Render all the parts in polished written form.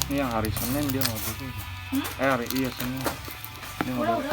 Ini yang hari Senin dia mau bikin. Iya Senin. Ini Udah.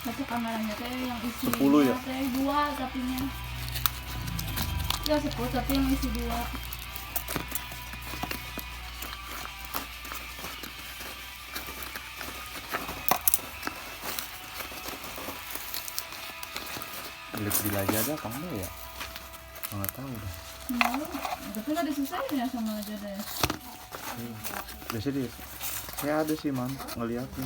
Baca kameranya teh yang isi 10 ya? teh 2 tapinya. Ya 10 tapi yang isi 2. Lihat di aja ada apa enggak ya? Nggak tahu dah. Tapi nggak disusahin ya sama aja deh. Biasanya dia, saya ada sih man ngeliatin.